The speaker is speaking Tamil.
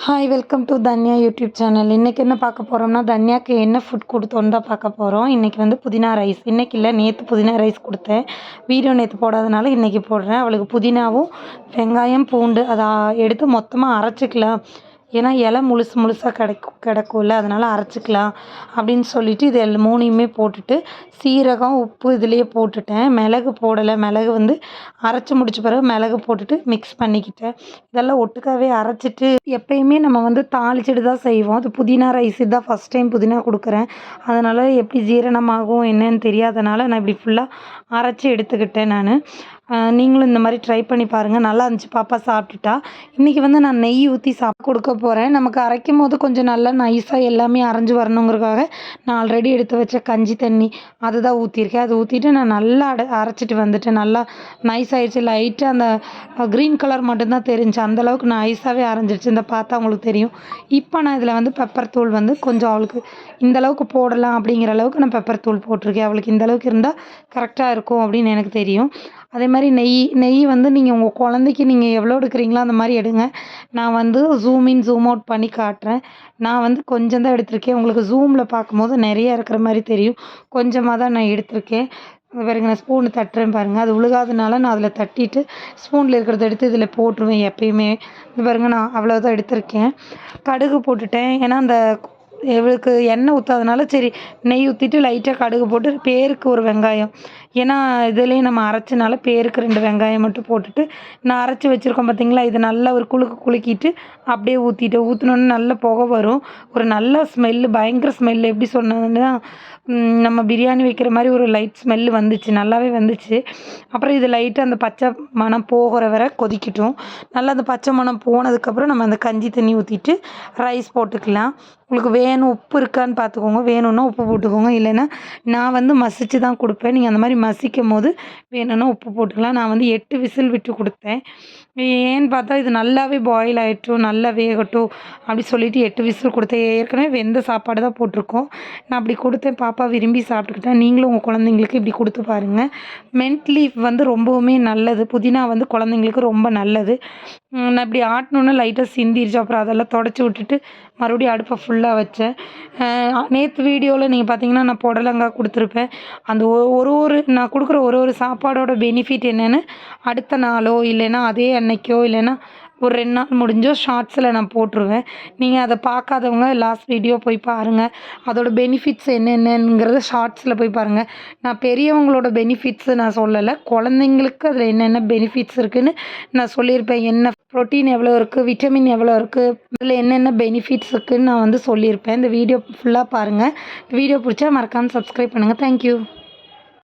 Hi welcome to Dhanya YouTube channel. இன்றைக்கி என்ன பார்க்க போகிறோம்னா, தன்யாவுக்கு என்ன ஃபுட் கொடுத்தோன்னு தான் பார்க்க போகிறோம். இன்றைக்கி வந்து புதினா ரைஸ். இன்றைக்கி இல்லை, நேற்று புதினா ரைஸ் கொடுத்தேன். வீடியோ நேற்று போடாதனால இன்றைக்கி போடுறேன். அவளுக்கு புதினாவும் வெங்காயம் பூண்டு அதை எடுத்து மொத்தமாக அரைச்சிக்கலாம். ஏன்னா இலை முழுசாக கிடக்கும்ல, அதனால் அரைச்சிக்கலாம் அப்படின்னு சொல்லிவிட்டு இது மூணையுமே போட்டுட்டு சீரகம் உப்பு இதிலேயே போட்டுட்டேன். மிளகு போடலை. மிளகு வந்து அரைச்சி முடிச்ச பிறகு மிளகு போட்டுட்டு மிக்ஸ் பண்ணிக்கிட்டேன். இதெல்லாம் ஒட்டுக்காவே அரைச்சிட்டு எப்பயுமே நம்ம வந்து தாளிச்சிட்டு தான் செய்வோம். அது புதினா ரைஸ் இதுதான் ஃபஸ்ட் டைம் புதினா கொடுக்குறேன். அதனால் எப்படி ஜீரணமாகும் என்னன்னு தெரியாதனால நான் இப்படி ஃபுல்லாக அரைச்சி எடுத்துக்கிட்டேன். நீங்களும் இந்த மாதிரி ட்ரை பண்ணி பாருங்கள். நல்லா இருந்துச்சு. பாப்பா சாப்பிட்டுட்டா. இன்றைக்கி வந்து நான் நெய் ஊற்றி கொடுக்க போகிறேன். நமக்கு அரைக்கும் போது கொஞ்சம் நல்லா நைஸாக எல்லாமே அரைஞ்சி வரணுங்கிறதுக்காக நான் ஆல்ரெடி எடுத்து வச்ச கஞ்சி தண்ணி அதை தான் ஊற்றிருக்கேன். அதை ஊற்றிட்டு நான் நல்லா அரைச்சிட்டு வந்துட்டேன். நல்லா நைஸ் ஆகிடுச்சு. லைட்டாக அந்த க்ரீன் கலர் மட்டும்தான் தெரிஞ்சு, அந்தளவுக்கு நைஸாகவே அரைஞ்சிடுச்சு. இந்த பார்த்தா உங்களுக்கு தெரியும். இப்போ நான் இதில் வந்து பெப்பர் தூள் வந்து கொஞ்சம் அவளுக்கு இந்தளவுக்கு போடலாம் அப்படிங்கிற அளவுக்கு நான் பெப்பர் தூள் போட்டிருக்கேன். அவளுக்கு இந்தளவுக்கு இருந்தால் கரெக்டாக இருக்கும் அப்படின்னு எனக்கு தெரியும். அதே மாதிரி நெய் வந்து நீங்கள் உங்கள் குழந்தைக்கு நீங்கள் எவ்வளோ எடுக்கிறீங்களோ அந்த மாதிரி எடுங்க. நான் வந்து ஜூம் இன் ஜூம் அவுட் பண்ணி காட்டுறேன். நான் வந்து கொஞ்சம் தான் எடுத்திருக்கேன். உங்களுக்கு ஜூமில் பார்க்கும்போது நிறைய இருக்கிற மாதிரி தெரியும். கொஞ்சமாக தான் நான் எடுத்திருக்கேன். பாருங்க, நான் ஸ்பூனு தட்டுறேன் பாருங்கள். அது உழுகாதனால நான் அதில் தட்டிட்டு ஸ்பூனில் இருக்கிறத எடுத்து இதில் போட்டுருவேன் எப்பயுமே. இது பாருங்கள், நான் அவ்வளோதான் எடுத்திருக்கேன். கடுகு போட்டுட்டேன். ஏன்னா அந்த இவளுக்கு எண்ணெய் ஊற்றாதனால சரி நெய் ஊற்றிட்டு லைட்டாக கடுகு போட்டு பேருக்கு ஒரு வெங்காயம், ஏன்னா இதுலேயே நம்ம அரைச்சனால பேருக்கு 2 வெங்காயம் மட்டும் போட்டுட்டு நான் அரைச்சி வச்சுருக்கோம் பார்த்தீங்களா, இது நல்லா ஒரு குலுக்கிட்டு அப்படியே ஊற்றினோன்னு நல்ல புகை வரும். ஒரு நல்ல ஸ்மெல்லு, பயங்கர ஸ்மெல்லு. எப்படி சொன்னதுன்னா நம்ம பிரியாணி வைக்கிற மாதிரி ஒரு லைட் ஸ்மெல்லு வந்துச்சு. நல்லாவே வந்துச்சு. அப்புறம் இது லைட்டாக அந்த பச்சை மணம் போகிற வரை கொதிக்கட்டும். நல்லா அந்த பச்சை மணம் போனதுக்கப்புறம் நம்ம அந்த கஞ்சி தண்ணி ஊற்றிட்டு ரைஸ் போட்டுக்கலாம். உங்களுக்கு வேணும் உப்பு இருக்கான்னு பார்த்துக்கோங்க. வேணும்னா உப்பு போட்டுக்கோங்க. இல்லைன்னா நான் வந்து மசிச்சு தான் கொடுப்பேன். நீங்கள் அந்த மாதிரி மசிக்கும் போது வேணும்னா உப்பு போட்டுக்கலாம். நான் வந்து 8 விசில் விட்டு கொடுத்தேன். ஏன்னு பார்த்தா இது நல்லாவே பாயில் ஆகிட்டும், நல்லா வேகட்டும் அப்படி சொல்லிவிட்டு 8 விசில் கொடுத்தேன். ஏற்கனவே வெந்த சாப்பாடு தான் போட்டிருக்கோம். நான் அப்படி கொடுத்தேன். பாப்பா விரும்பி சாப்பிட்டுக்கிட்டேன். நீங்களும் உங்கள் குழந்தைங்களுக்கு இப்படி கொடுத்து பாருங்கள். மின்ட் லீஃப் வந்து ரொம்பவுமே நல்லது. புதினா வந்து குழந்தைங்களுக்கு ரொம்ப நல்லது. நான் இப்படி ஆட்டினோன்னே லைட்டாக சிந்திருச்சு. அப்புறம் அதெல்லாம் தொடச்சி விட்டுட்டு மறுபடியும் அடுப்பை ஃபுல்லாக வச்சேன். நேற்று வீடியோவில் நீங்கள் பார்த்தீங்கன்னா நான் புடலங்காய் கொடுத்துருப்பேன். அந்த நான் கொடுக்குற ஒரு சாப்பாடோட பெனிஃபிட் என்னென்னு அடுத்த நாளோ இல்லைன்னா அதே அன்னைக்கோ இல்லைன்னா ஒரு 2 நாள் முடிஞ்சோ ஷார்ட்ஸில் நான் போட்டுருவேன். நீங்கள் அதை பார்க்காதவங்க லாஸ்ட் வீடியோ போய் பாருங்கள். அதோட பெனிஃபிட்ஸ் என்னென்னங்கிறத ஷார்ட்ஸில் போய் பாருங்கள். நான் பெரியவங்களோட பெனிஃபிட்ஸு நான் சொல்லலை, குழந்தைங்களுக்கு அதில் என்னென்ன பெனிஃபிட்ஸ் இருக்குதுன்னு நான் சொல்லியிருப்பேன். என்ன ப்ரோட்டீன் எவ்வளோ இருக்குது, விட்டமின் எவ்வளோ இருக்குது, அதில் என்னென்ன பெனிஃபிட்ஸ் இருக்குதுன்னு நான் வந்து சொல்லியிருப்பேன். இந்த வீடியோ ஃபுல்லாக பாருங்கள். இந்த வீடியோ பிடிச்சா மறக்காமல் சப்ஸ்கிரைப் பண்ணுங்கள். தேங்க்யூ.